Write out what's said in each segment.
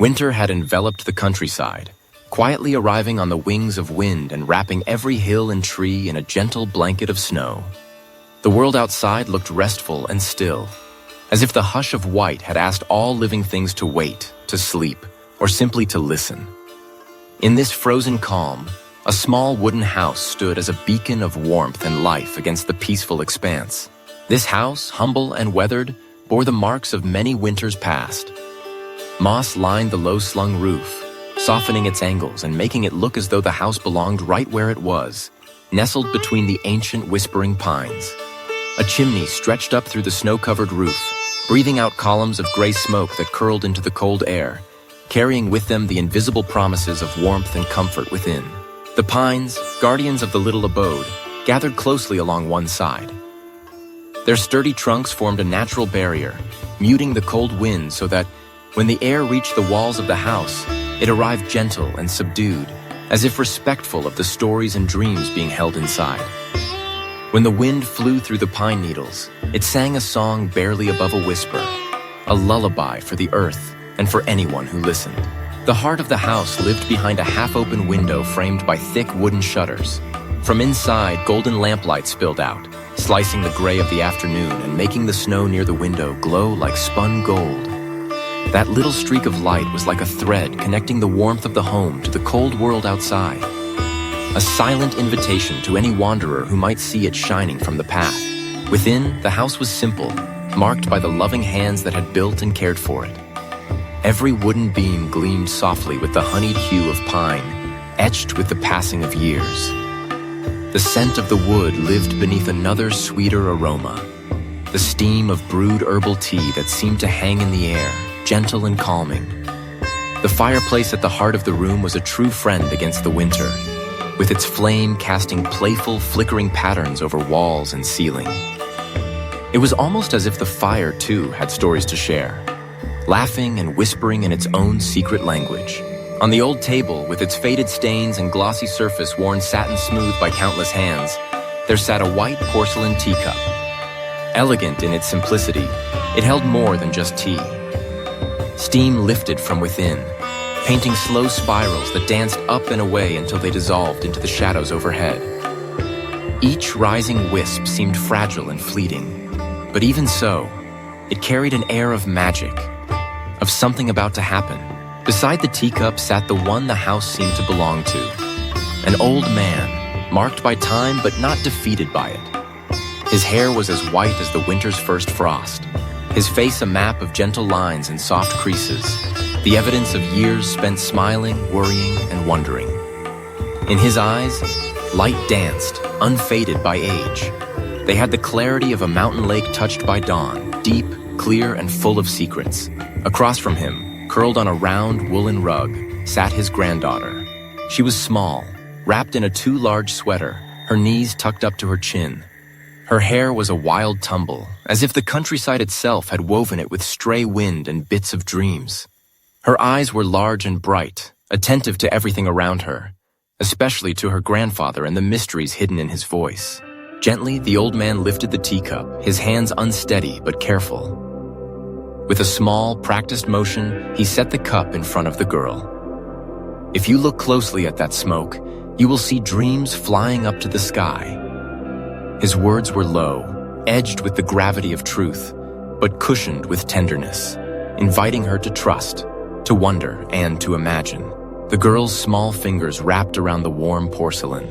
Winter had enveloped the countryside, quietly arriving on the wings of wind and wrapping every hill and tree in a gentle blanket of snow. The world outside looked restful and still, as if the hush of white had asked all living things to wait, to sleep, or simply to listen. In this frozen calm, a small wooden house stood as a beacon of warmth and life against the peaceful expanse. This house, humble and weathered, bore the marks of many winters past. Moss lined the low-slung roof, softening its angles and making it look as though the house belonged right where it was, nestled between the ancient whispering pines. A chimney stretched up through the snow-covered roof, breathing out columns of gray smoke that curled into the cold air, carrying with them the invisible promises of warmth and comfort within. The pines, guardians of the little abode, gathered closely along one side. Their sturdy trunks formed a natural barrier, muting the cold wind so that, when the air reached the walls of the house, it arrived gentle and subdued, as if respectful of the stories and dreams being held inside. When the wind flew through the pine needles, it sang a song barely above a whisper, a lullaby for the earth and for anyone who listened. The heart of the house lived behind a half-open window framed by thick wooden shutters. From inside, golden lamplight spilled out, slicing the gray of the afternoon and making the snow near the window glow like spun gold. That little streak of light was like a thread connecting the warmth of the home to the cold world outside. A silent invitation to any wanderer who might see it shining from the path. Within, the house was simple, marked by the loving hands that had built and cared for it. Every wooden beam gleamed softly with the honeyed hue of pine, etched with the passing of years. The scent of the wood lived beneath another sweeter aroma, the steam of brewed herbal tea that seemed to hang in the air, gentle and calming. The fireplace at the heart of the room was a true friend against the winter, with its flame casting playful, flickering patterns over walls and ceiling. It was almost as if the fire, too, had stories to share, laughing and whispering in its own secret language. On the old table, with its faded stains and glossy surface worn satin smooth by countless hands, there sat a white porcelain teacup. Elegant in its simplicity, it held more than just tea. Steam lifted from within, painting slow spirals that danced up and away until they dissolved into the shadows overhead. Each rising wisp seemed fragile and fleeting, but even so, it carried an air of magic, of something about to happen. Beside the teacup sat the one the house seemed to belong to, an old man, marked by time but not defeated by it. His hair was as white as the winter's first frost, his face a map of gentle lines and soft creases, the evidence of years spent smiling, worrying, and wondering. In his eyes, light danced, unfaded by age. They had the clarity of a mountain lake touched by dawn, deep, clear, and full of secrets. Across from him, curled on a round woolen rug, sat his granddaughter. She was small, wrapped in a too large sweater, her knees tucked up to her chin. Her hair was a wild tumble, as if the countryside itself had woven it with stray wind and bits of dreams. Her eyes were large and bright, attentive to everything around her, especially to her grandfather and the mysteries hidden in his voice. Gently, the old man lifted the teacup, his hands unsteady but careful. With a small, practiced motion, he set the cup in front of the girl. If you look closely at that smoke, you will see dreams flying up to the sky. His words were low, edged with the gravity of truth, but cushioned with tenderness, inviting her to trust, to wonder, and to imagine. The girl's small fingers wrapped around the warm porcelain,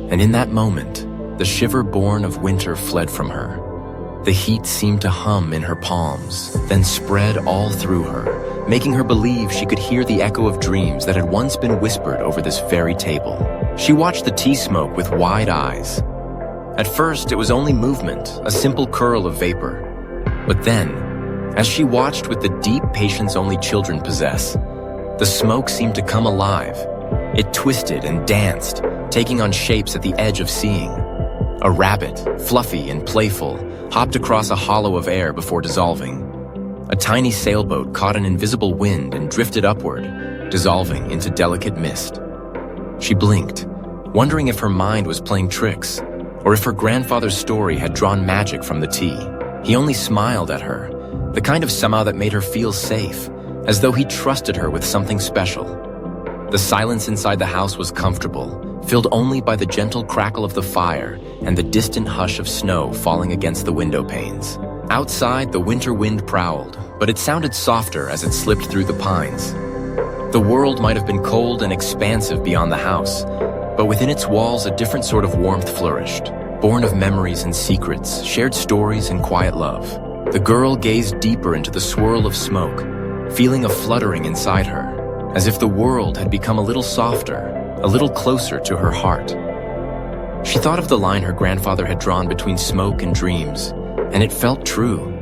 and in that moment, the shiver born of winter fled from her. The heat seemed to hum in her palms, then spread all through her, making her believe she could hear the echo of dreams that had once been whispered over this very table. She watched the tea smoke with wide eyes. At first, it was only movement, a simple curl of vapor. But then, as she watched with the deep patience only children possess, the smoke seemed to come alive. It twisted and danced, taking on shapes at the edge of seeing. A rabbit, fluffy and playful, hopped across a hollow of air before dissolving. A tiny sailboat caught an invisible wind and drifted upward, dissolving into delicate mist. She blinked, wondering if her mind was playing tricks, or if her grandfather's story had drawn magic from the tea. He only smiled at her, the kind of smile that made her feel safe, as though he trusted her with something special. The silence inside the house was comfortable, filled only by the gentle crackle of the fire and the distant hush of snow falling against the window panes. Outside, the winter wind prowled, but it sounded softer as it slipped through the pines. The world might have been cold and expansive beyond the house, but within its walls a different sort of warmth flourished, born of memories and secrets, shared stories and quiet love. The girl gazed deeper into the swirl of smoke, feeling a fluttering inside her, as if the world had become a little softer, a little closer to her heart. She thought of the line her grandfather had drawn between smoke and dreams, and it felt true.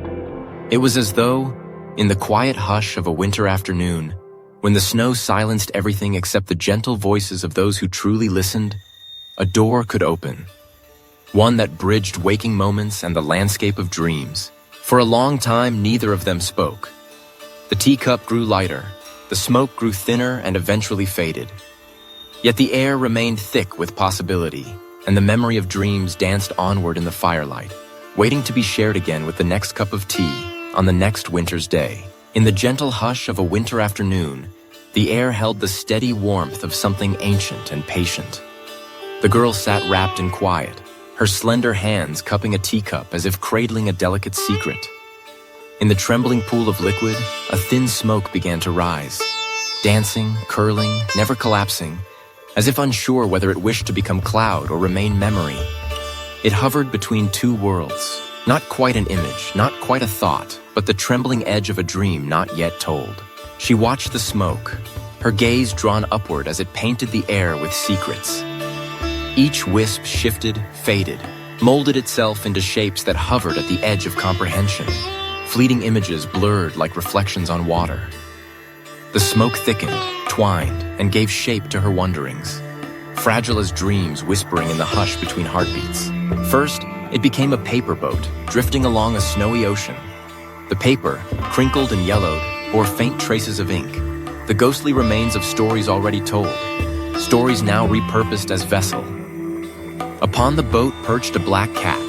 It was as though, in the quiet hush of a winter afternoon, when the snow silenced everything except the gentle voices of those who truly listened, a door could open. One that bridged waking moments and the landscape of dreams. For a long time, neither of them spoke. The teacup grew lighter, the smoke grew thinner and eventually faded. Yet the air remained thick with possibility, and the memory of dreams danced onward in the firelight, waiting to be shared again with the next cup of tea on the next winter's day. In the gentle hush of a winter afternoon, the air held the steady warmth of something ancient and patient. The girl sat wrapped in quiet, her slender hands cupping a teacup as if cradling a delicate secret. In the trembling pool of liquid, a thin smoke began to rise, dancing, curling, never collapsing, as if unsure whether it wished to become cloud or remain memory. It hovered between two worlds, not quite an image, not quite a thought, but the trembling edge of a dream not yet told. She watched the smoke, her gaze drawn upward as it painted the air with secrets. Each wisp shifted, faded, molded itself into shapes that hovered at the edge of comprehension. Fleeting images blurred like reflections on water. The smoke thickened, twined, and gave shape to her wonderings, fragile as dreams whispering in the hush between heartbeats. First, it became a paper boat, drifting along a snowy ocean. The paper, crinkled and yellowed, bore faint traces of ink, the ghostly remains of stories already told, stories now repurposed as vessel. Upon the boat perched a black cat,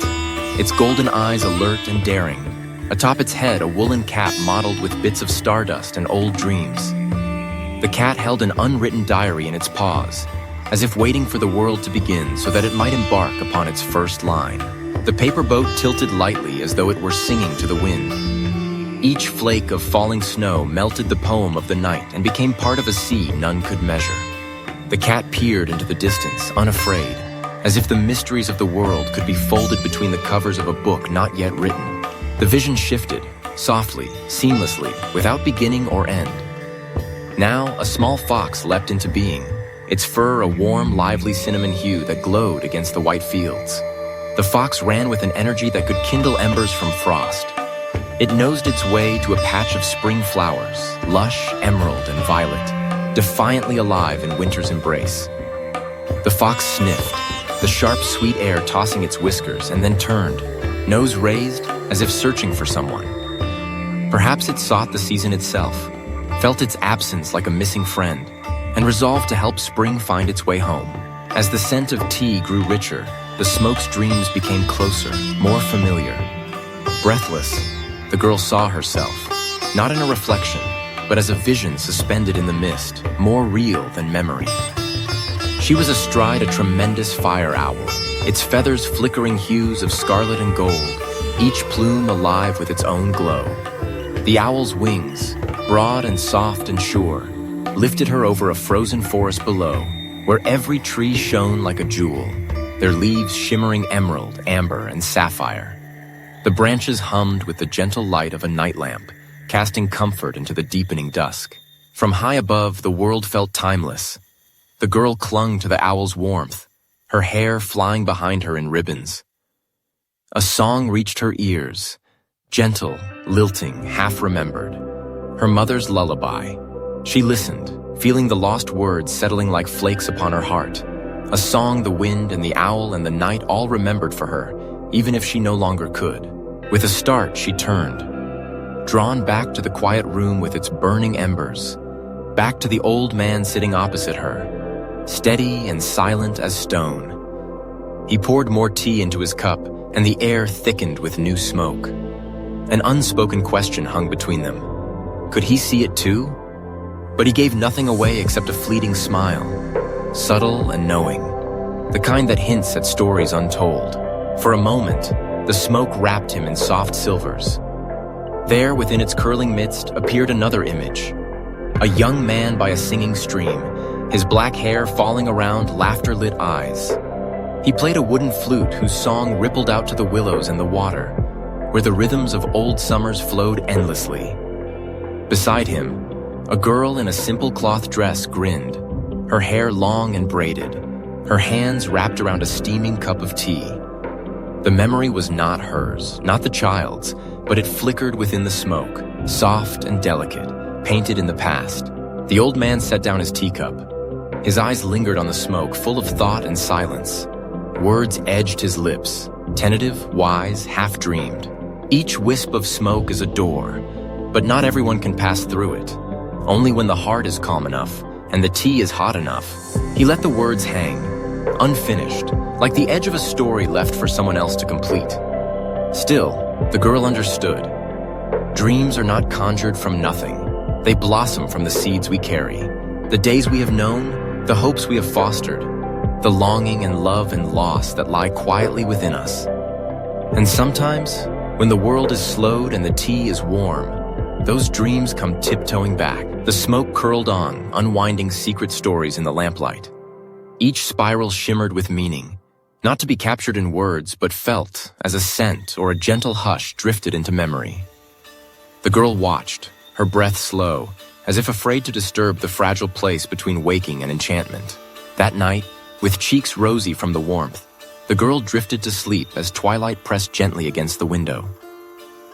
its golden eyes alert and daring. Atop its head, a woolen cap mottled with bits of stardust and old dreams. The cat held an unwritten diary in its paws, as if waiting for the world to begin so that it might embark upon its first line. The paper boat tilted lightly as though it were singing to the wind. Each flake of falling snow melted the poem of the night and became part of a sea none could measure. The cat peered into the distance, unafraid, as if the mysteries of the world could be folded between the covers of a book not yet written. The vision shifted, softly, seamlessly, without beginning or end. Now, a small fox leapt into being, its fur a warm, lively cinnamon hue that glowed against the white fields. The fox ran with an energy that could kindle embers from frost. It nosed its way to a patch of spring flowers, lush, emerald, and violet, defiantly alive in winter's embrace. The fox sniffed, the sharp, sweet air tossing its whiskers, and then turned, nose raised, as if searching for someone. Perhaps it sought the season itself, felt its absence like a missing friend, and resolved to help spring find its way home. As the scent of tea grew richer, the smoke's dreams became closer, more familiar. Breathless, the girl saw herself, not in a reflection, but as a vision suspended in the mist, more real than memory. She was astride a tremendous fire owl, its feathers flickering hues of scarlet and gold, each plume alive with its own glow. The owl's wings, broad and soft and sure, lifted her over a frozen forest below, where every tree shone like a jewel, their leaves shimmering emerald, amber, and sapphire. The branches hummed with the gentle light of a night lamp, casting comfort into the deepening dusk. From high above, the world felt timeless. The girl clung to the owl's warmth, her hair flying behind her in ribbons. A song reached her ears, gentle, lilting, half-remembered. Her mother's lullaby. She listened, feeling the lost words settling like flakes upon her heart. A song the wind and the owl and the night all remembered for her, even if she no longer could. With a start, she turned, drawn back to the quiet room with its burning embers, back to the old man sitting opposite her, steady and silent as stone. He poured more tea into his cup, and the air thickened with new smoke. An unspoken question hung between them. Could he see it too? But he gave nothing away except a fleeting smile, subtle and knowing, the kind that hints at stories untold. For a moment, the smoke wrapped him in soft silvers. There, within its curling midst, appeared another image. A young man by a singing stream, his black hair falling around laughter-lit eyes. He played a wooden flute whose song rippled out to the willows and the water, where the rhythms of old summers flowed endlessly. Beside him, a girl in a simple cloth dress grinned, her hair long and braided, her hands wrapped around a steaming cup of tea. The memory was not hers, not the child's, but it flickered within the smoke, soft and delicate, painted in the past. The old man set down his teacup. His eyes lingered on the smoke, full of thought and silence. Words edged his lips, tentative, wise, half-dreamed. Each wisp of smoke is a door, but not everyone can pass through it. Only when the heart is calm enough and the tea is hot enough. He let the words hang, unfinished, like the edge of a story left for someone else to complete. Still, the girl understood. Dreams are not conjured from nothing. They blossom from the seeds we carry, the days we have known, the hopes we have fostered, the longing and love and loss that lie quietly within us. And sometimes, when the world is slowed and the tea is warm, those dreams come tiptoeing back. The smoke curled on, unwinding secret stories in the lamplight. Each spiral shimmered with meaning, not to be captured in words, but felt as a scent or a gentle hush drifted into memory. The girl watched, her breath slow, as if afraid to disturb the fragile place between waking and enchantment. That night, with cheeks rosy from the warmth, the girl drifted to sleep as twilight pressed gently against the window.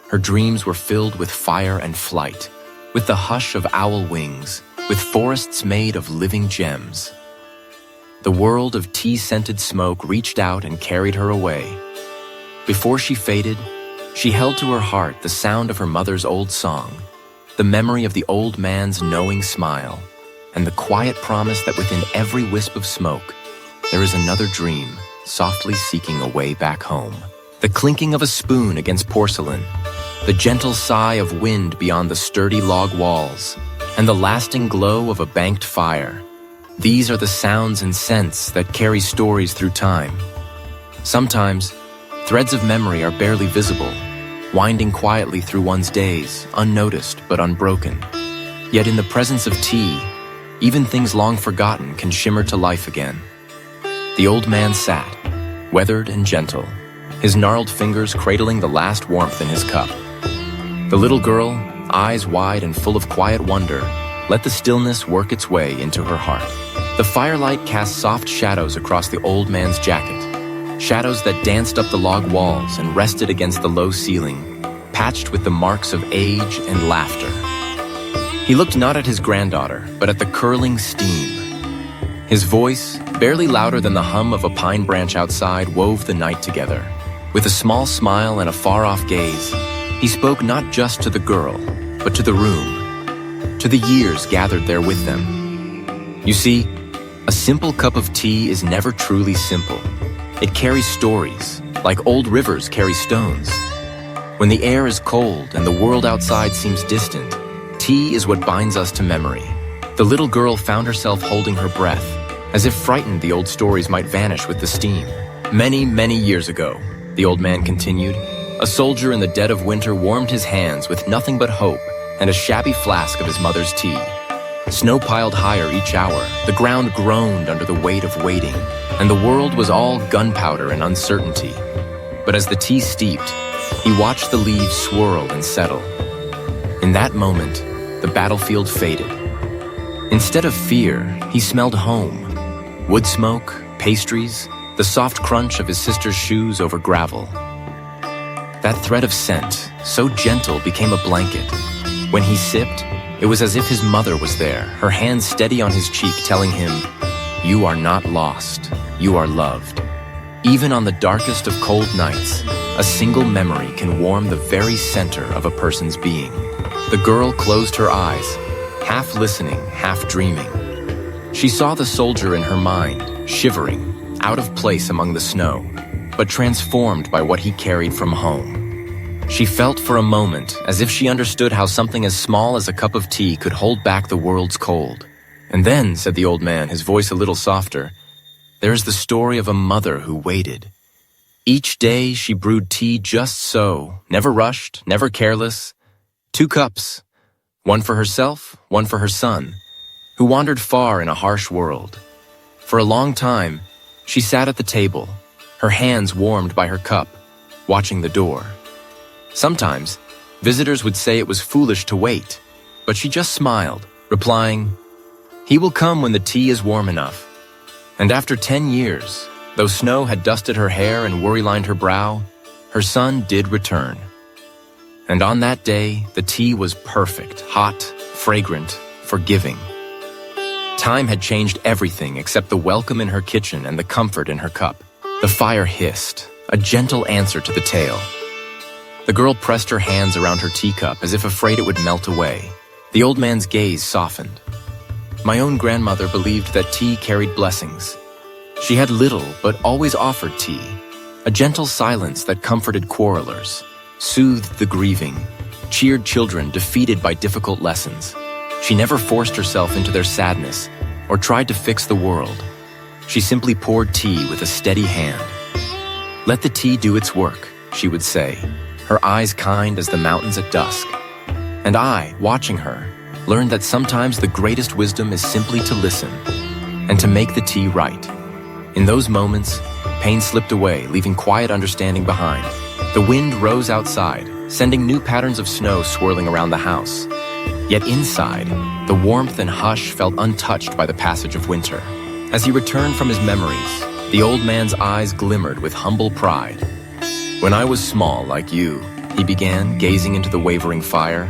Her dreams were filled with fire and flight, with the hush of owl wings, with forests made of living gems. The world of tea-scented smoke reached out and carried her away. Before she faded, she held to her heart the sound of her mother's old song, the memory of the old man's knowing smile, and the quiet promise that within every wisp of smoke, there is another dream softly seeking a way back home. The clinking of a spoon against porcelain, the gentle sigh of wind beyond the sturdy log walls, and the lasting glow of a banked fire. These are the sounds and scents that carry stories through time. Sometimes, threads of memory are barely visible, winding quietly through one's days, unnoticed but unbroken. Yet in the presence of tea, even things long forgotten can shimmer to life again. The old man sat, weathered and gentle, his gnarled fingers cradling the last warmth in his cup. The little girl, eyes wide and full of quiet wonder, let the stillness work its way into her heart. The firelight cast soft shadows across the old man's jacket, shadows that danced up the log walls and rested against the low ceiling, patched with the marks of age and laughter. He looked not at his granddaughter, but at the curling steam. His voice, barely louder than the hum of a pine branch outside, wove the night together. With a small smile and a far-off gaze, he spoke not just to the girl, but to the room, to the years gathered there with them. You see, a simple cup of tea is never truly simple. It carries stories, like old rivers carry stones. When the air is cold and the world outside seems distant, tea is what binds us to memory. The little girl found herself holding her breath, as if frightened the old stories might vanish with the steam. Many, many years ago, the old man continued, a soldier in the dead of winter warmed his hands with nothing but hope and a shabby flask of his mother's tea. Snow piled higher each hour, the ground groaned under the weight of waiting, and the world was all gunpowder and uncertainty. But as the tea steeped, he watched the leaves swirl and settle. In that moment, the battlefield faded. Instead of fear, he smelled home. Wood smoke, pastries, the soft crunch of his sister's shoes over gravel. That thread of scent, so gentle, became a blanket. When he sipped, it was as if his mother was there, her hand steady on his cheek, telling him, "You are not lost, you are loved." Even on the darkest of cold nights, a single memory can warm the very center of a person's being. The girl closed her eyes, half listening, half dreaming. She saw the soldier in her mind, shivering, out of place among the snow, but transformed by what he carried from home. She felt for a moment as if she understood how something as small as a cup of tea could hold back the world's cold. "And then," said the old man, his voice a little softer, "there is the story of a mother who waited. Each day she brewed tea just so, never rushed, never careless. 2 cups, one for herself, one for her son, who wandered far in a harsh world. For a long time, she sat at the table, her hands warmed by her cup, watching the door. Sometimes, visitors would say it was foolish to wait, but she just smiled, replying, 'He will come when the tea is warm enough.' And after 10 years, though snow had dusted her hair and worry-lined her brow, her son did return. And on that day, the tea was perfect, hot, fragrant, forgiving. Time had changed everything except the welcome in her kitchen and the comfort in her cup. The fire hissed, a gentle answer to the tale. The girl pressed her hands around her teacup as if afraid it would melt away. The old man's gaze softened. My own grandmother believed that tea carried blessings. She had little, but always offered tea, a gentle silence that comforted quarrelers, soothed the grieving, cheered children defeated by difficult lessons. She never forced herself into their sadness or tried to fix the world. She simply poured tea with a steady hand. "Let the tea do its work," she would say, her eyes kind as the mountains at dusk. And I, watching her, learned that sometimes the greatest wisdom is simply to listen and to make the tea right. In those moments, pain slipped away, leaving quiet understanding behind. The wind rose outside, sending new patterns of snow swirling around the house. Yet inside, the warmth and hush felt untouched by the passage of winter. As he returned from his memories, the old man's eyes glimmered with humble pride. "When I was small, like you," he began, gazing into the wavering fire,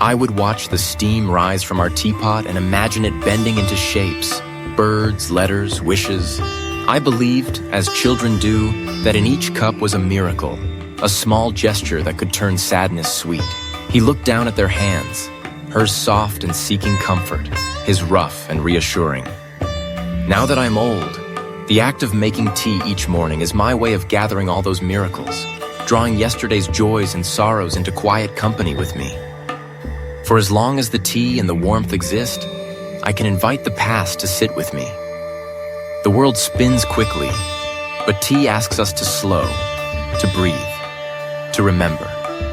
"I would watch the steam rise from our teapot and imagine it bending into shapes, birds, letters, wishes. I believed, as children do, that in each cup was a miracle, a small gesture that could turn sadness sweet." He looked down at their hands, hers soft and seeking comfort, his rough and reassuring. "Now that I'm old, the act of making tea each morning is my way of gathering all those miracles, drawing yesterday's joys and sorrows into quiet company with me. For as long as the tea and the warmth exist, I can invite the past to sit with me. The world spins quickly, but tea asks us to slow, to breathe, to remember."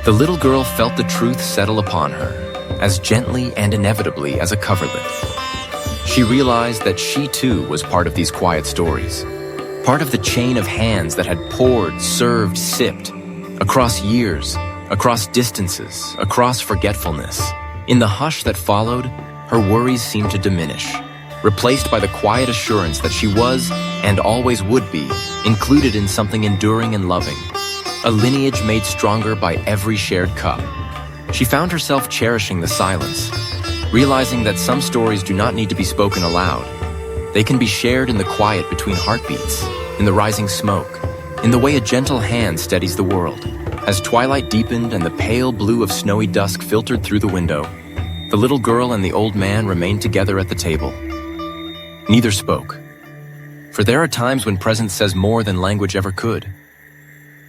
The little girl felt the truth settle upon her, as gently and inevitably as a coverlet. She realized that she too was part of these quiet stories, part of the chain of hands that had poured, served, sipped, across years, across distances, across forgetfulness. In the hush that followed, her worries seemed to diminish, replaced by the quiet assurance that she was, and always would be, included in something enduring and loving, a lineage made stronger by every shared cup. She found herself cherishing the silence, realizing that some stories do not need to be spoken aloud. They can be shared in the quiet between heartbeats, in the rising smoke, in the way a gentle hand steadies the world. As twilight deepened and the pale blue of snowy dusk filtered through the window, the little girl and the old man remained together at the table. Neither spoke, for there are times when presence says more than language ever could.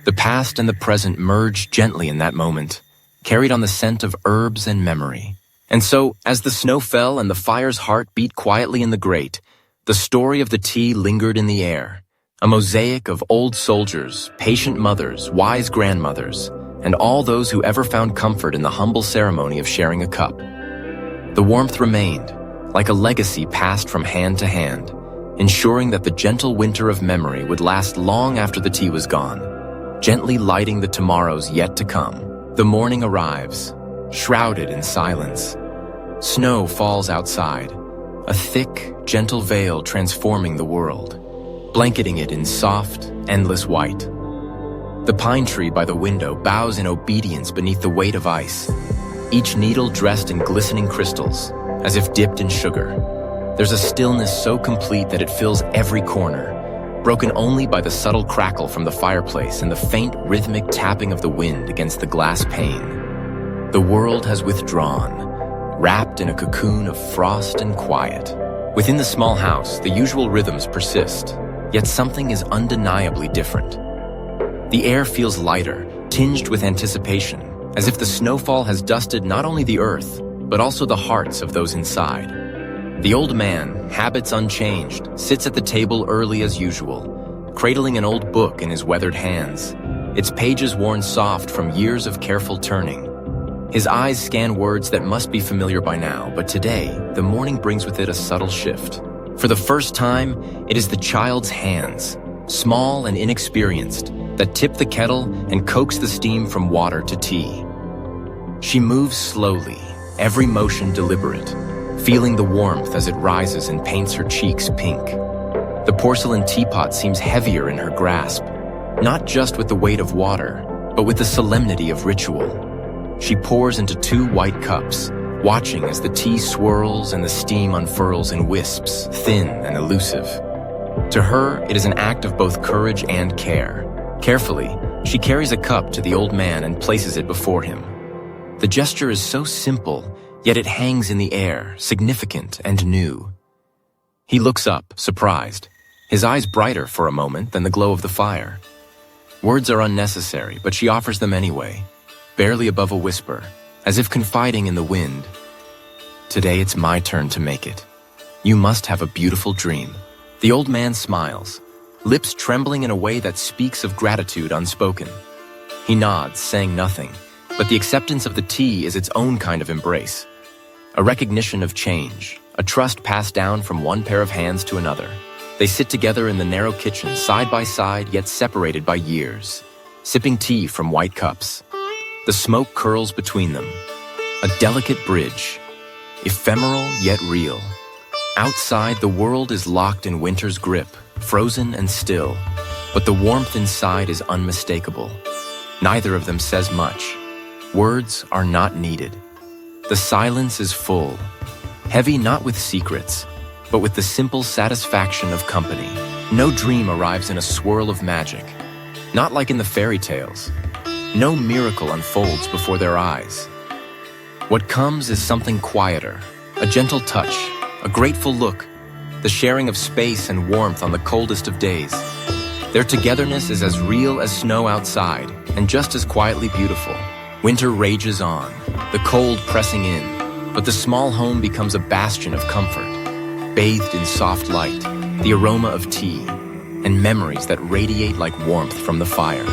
The past and the present merged gently in that moment, carried on the scent of herbs and memory. And so, as the snow fell and the fire's heart beat quietly in the grate, the story of the tea lingered in the air, a mosaic of old soldiers, patient mothers, wise grandmothers, and all those who ever found comfort in the humble ceremony of sharing a cup. The warmth remained, like a legacy passed from hand to hand, ensuring that the gentle winter of memory would last long after the tea was gone, gently lighting the tomorrows yet to come. The morning arrives, shrouded in silence. Snow falls outside, a thick, gentle veil transforming the world, blanketing it in soft, endless white. The pine tree by the window bows in obedience beneath the weight of ice, each needle dressed in glistening crystals, as if dipped in sugar. There's a stillness so complete that it fills every corner, broken only by the subtle crackle from the fireplace and the faint rhythmic tapping of the wind against the glass pane. The world has withdrawn, wrapped in a cocoon of frost and quiet. Within the small house, the usual rhythms persist, yet something is undeniably different. The air feels lighter, tinged with anticipation, as if the snowfall has dusted not only the earth, but also the hearts of those inside. The old man, habits unchanged, sits at the table early as usual, cradling an old book in his weathered hands, its pages worn soft from years of careful turning. His eyes scan words that must be familiar by now, but today, the morning brings with it a subtle shift. For the first time, it is the child's hands, small and inexperienced, that tip the kettle and coax the steam from water to tea. She moves slowly, every motion deliberate, feeling the warmth as it rises and paints her cheeks pink. The porcelain teapot seems heavier in her grasp, not just with the weight of water, but with the solemnity of ritual. She pours into 2 white cups, watching as the tea swirls and the steam unfurls in wisps, thin and elusive. To her, it is an act of both courage and care. Carefully, she carries a cup to the old man and places it before him. The gesture is so simple, yet it hangs in the air, significant and new. He looks up, surprised, his eyes brighter for a moment than the glow of the fire. Words are unnecessary, but she offers them anyway, barely above a whisper, as if confiding in the wind. Today it's my turn to make it. You must have a beautiful dream. The old man smiles, lips trembling in a way that speaks of gratitude unspoken. He nods, saying nothing, but the acceptance of the tea is its own kind of embrace. A recognition of change, a trust passed down from one pair of hands to another. They sit together in the narrow kitchen, side by side, yet separated by years, sipping tea from white cups. The smoke curls between them, a delicate bridge, ephemeral yet real. Outside, the world is locked in winter's grip, frozen and still, but the warmth inside is unmistakable. Neither of them says much. Words are not needed. The silence is full, heavy not with secrets, but with the simple satisfaction of company. No dream arrives in a swirl of magic, not like in the fairy tales. No miracle unfolds before their eyes. What comes is something quieter, a gentle touch, a grateful look, the sharing of space and warmth on the coldest of days. Their togetherness is as real as snow outside, and just as quietly beautiful. Winter rages on, the cold pressing in, but the small home becomes a bastion of comfort, bathed in soft light, the aroma of tea, and memories that radiate like warmth from the fire.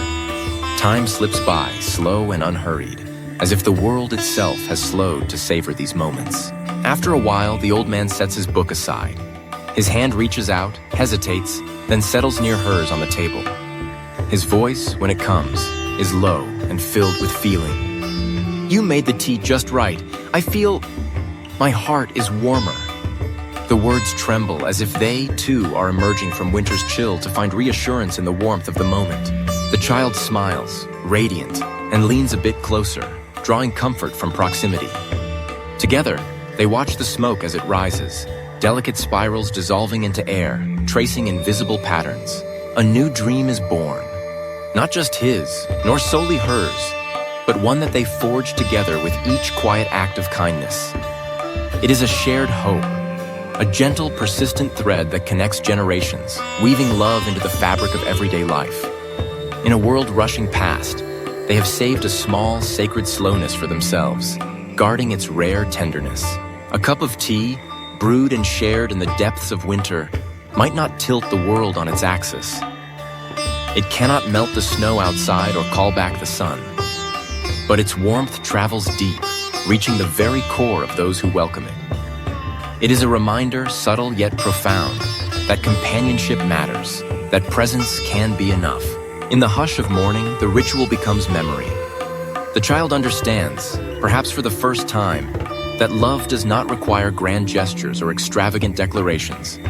Time slips by, slow and unhurried, as if the world itself has slowed to savor these moments. After a while, the old man sets his book aside. His hand reaches out, hesitates, then settles near hers on the table. His voice, when it comes, is low and filled with feeling. You made the tea just right. I feel my heart is warmer. The words tremble as if they, too, are emerging from winter's chill to find reassurance in the warmth of the moment. The child smiles, radiant, and leans a bit closer, drawing comfort from proximity. Together, they watch the smoke as it rises, delicate spirals dissolving into air, tracing invisible patterns. A new dream is born. Not just his, nor solely hers, but one that they forge together with each quiet act of kindness. It is a shared hope, a gentle, persistent thread that connects generations, weaving love into the fabric of everyday life. In a world rushing past, they have saved a small, sacred slowness for themselves, guarding its rare tenderness. A cup of tea, brewed and shared in the depths of winter, might not tilt the world on its axis. It cannot melt the snow outside or call back the sun. But its warmth travels deep, reaching the very core of those who welcome it. It is a reminder, subtle yet profound, that companionship matters, that presence can be enough. In the hush of morning, the ritual becomes memory. The child understands, perhaps for the first time, that love does not require grand gestures or extravagant declarations.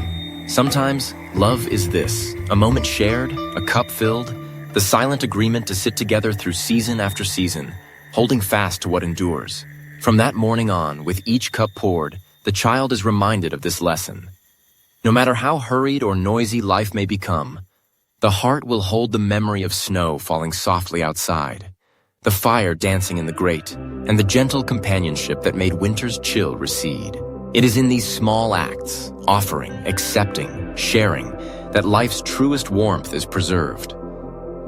Sometimes, love is this, a moment shared, a cup filled, the silent agreement to sit together through season after season, holding fast to what endures. From that morning on, with each cup poured, the child is reminded of this lesson. No matter how hurried or noisy life may become, the heart will hold the memory of snow falling softly outside, the fire dancing in the grate, and the gentle companionship that made winter's chill recede. It is in these small acts, offering, accepting, sharing, that life's truest warmth is preserved.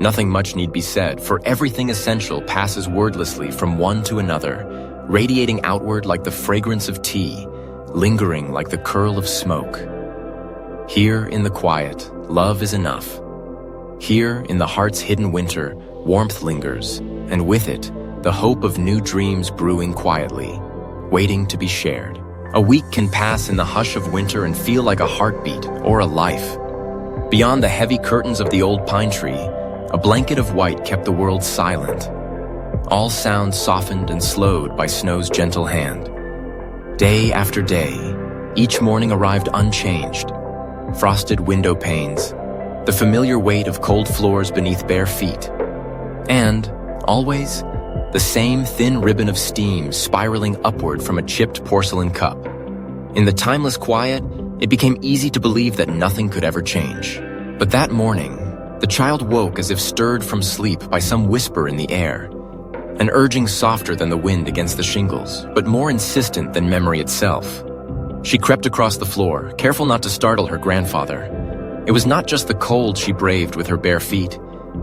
Nothing much need be said, for everything essential passes wordlessly from one to another, radiating outward like the fragrance of tea, lingering like the curl of smoke. Here in the quiet, love is enough. Here in the heart's hidden winter, warmth lingers, and with it, the hope of new dreams brewing quietly, waiting to be shared. A week can pass in the hush of winter and feel like a heartbeat or a life. Beyond the heavy curtains of the old pine tree, a blanket of white kept the world silent. All sounds softened and slowed by snow's gentle hand. Day after day, each morning arrived unchanged. Frosted window panes, the familiar weight of cold floors beneath bare feet, and, always, the same thin ribbon of steam spiraling upward from a chipped porcelain cup. In the timeless quiet, it became easy to believe that nothing could ever change. But that morning, the child woke as if stirred from sleep by some whisper in the air, an urging softer than the wind against the shingles, but more insistent than memory itself. She crept across the floor, careful not to startle her grandfather. It was not just the cold she braved with her bare feet.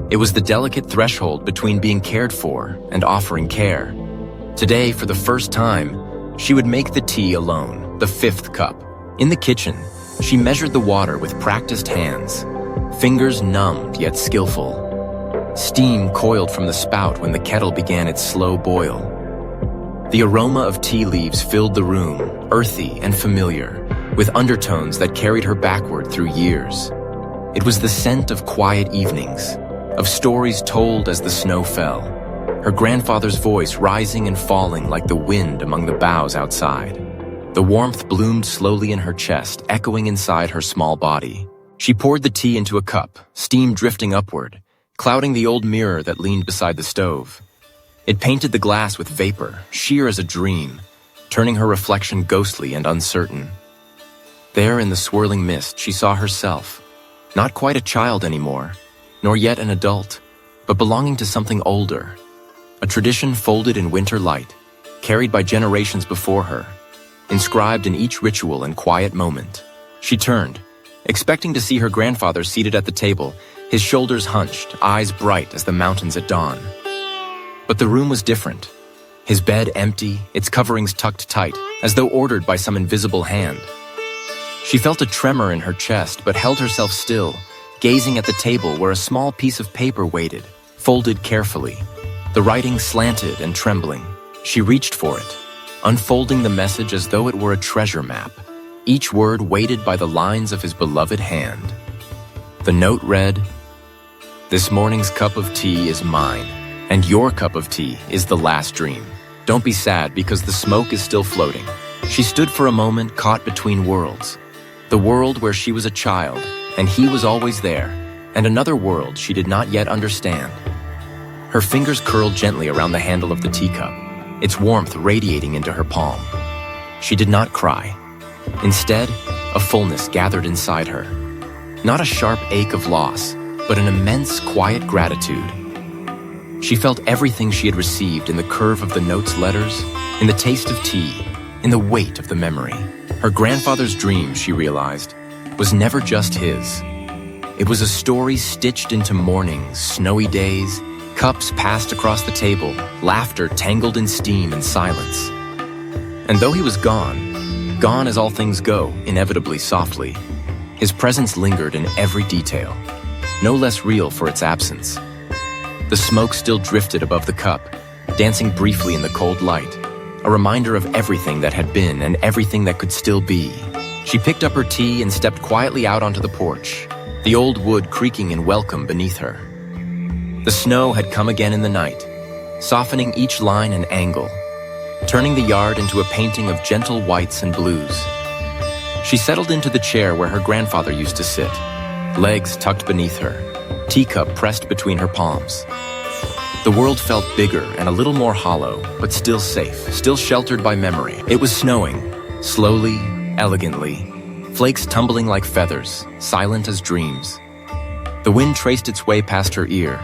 It was the delicate threshold between being cared for and offering care. Today, for the first time, she would make the tea alone, the 5th cup. In the kitchen, she measured the water with practiced hands, fingers numbed yet skillful. Steam coiled from the spout when the kettle began its slow boil. The aroma of tea leaves filled the room, earthy and familiar, with undertones that carried her backward through years. It was the scent of quiet evenings, of stories told as the snow fell, her grandfather's voice rising and falling like the wind among the boughs outside. The warmth bloomed slowly in her chest, echoing inside her small body. She poured the tea into a cup, steam drifting upward, clouding the old mirror that leaned beside the stove. It painted the glass with vapor, sheer as a dream, turning her reflection ghostly and uncertain. There in the swirling mist, she saw herself, not quite a child anymore, nor yet an adult, but belonging to something older, a tradition folded in winter light, carried by generations before her, inscribed in each ritual and quiet moment. She turned, expecting to see her grandfather seated at the table, his shoulders hunched, eyes bright as the mountains at dawn. But the room was different. His bed empty, its coverings tucked tight, as though ordered by some invisible hand. She felt a tremor in her chest, but held herself still, gazing at the table where a small piece of paper waited, folded carefully. The writing slanted and trembling. She reached for it, unfolding the message as though it were a treasure map, each word weighted by the lines of his beloved hand. The note read, "This morning's cup of tea is mine, and your cup of tea is the last dream. Don't be sad because the smoke is still floating." She stood for a moment caught between worlds. The world where she was a child, and he was always there, and another world she did not yet understand. Her fingers curled gently around the handle of the teacup, its warmth radiating into her palm. She did not cry. Instead, a fullness gathered inside her. Not a sharp ache of loss, but an immense, quiet gratitude. She felt everything she had received in the curve of the note's letters, in the taste of tea, in the weight of the memory. Her grandfather's dream, she realized, was never just his. It was a story stitched into mornings, snowy days, cups passed across the table, laughter tangled in steam and silence. And though he was gone as all things go, inevitably softly, his presence lingered in every detail, no less real for its absence. The smoke still drifted above the cup, dancing briefly in the cold light, a reminder of everything that had been and everything that could still be. She picked up her tea and stepped quietly out onto the porch, the old wood creaking in welcome beneath her. The snow had come again in the night, softening each line and angle, turning the yard into a painting of gentle whites and blues. She settled into the chair where her grandfather used to sit, legs tucked beneath her, teacup pressed between her palms. The world felt bigger and a little more hollow, but still safe, still sheltered by memory. It was snowing, slowly, elegantly, flakes tumbling like feathers, silent as dreams. The wind traced its way past her ear,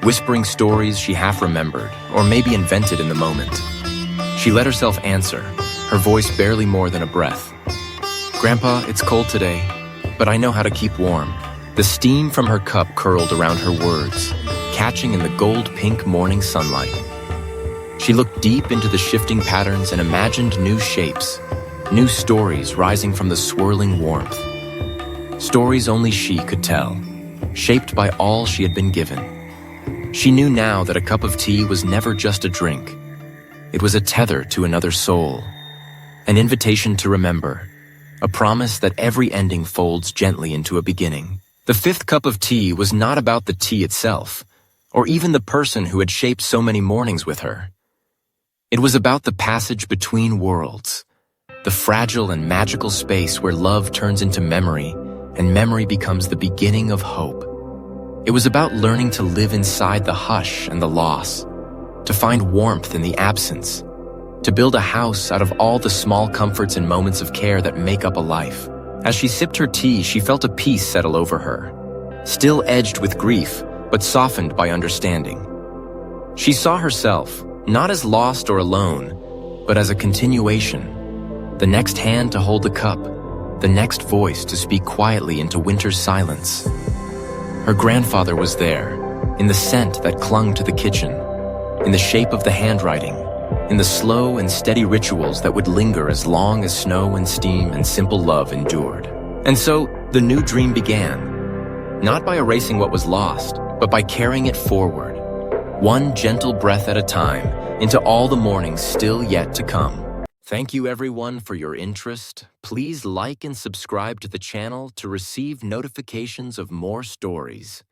whispering stories she half remembered, or maybe invented in the moment. She let herself answer, her voice barely more than a breath. "Grandpa, it's cold today, but I know how to keep warm." The steam from her cup curled around her words, catching in the gold-pink morning sunlight. She looked deep into the shifting patterns and imagined new shapes, new stories rising from the swirling warmth. Stories only she could tell, shaped by all she had been given. She knew now that a cup of tea was never just a drink. It was a tether to another soul, an invitation to remember, a promise that every ending folds gently into a beginning. The fifth cup of tea was not about the tea itself, or even the person who had shaped so many mornings with her. It was about the passage between worlds, the fragile and magical space where love turns into memory and memory becomes the beginning of hope. It was about learning to live inside the hush and the loss, to find warmth in the absence, to build a house out of all the small comforts and moments of care that make up a life. As she sipped her tea, she felt a peace settle over her, still edged with grief, but softened by understanding. She saw herself, not as lost or alone, but as a continuation, the next hand to hold the cup, the next voice to speak quietly into winter's silence. Her grandfather was there, in the scent that clung to the kitchen, in the shape of the handwriting, in the slow and steady rituals that would linger as long as snow and steam and simple love endured. And so, the new dream began, not by erasing what was lost, but by carrying it forward, one gentle breath at a time, into all the mornings still yet to come. Thank you everyone for your interest. Please like and subscribe to the channel to receive notifications of more stories.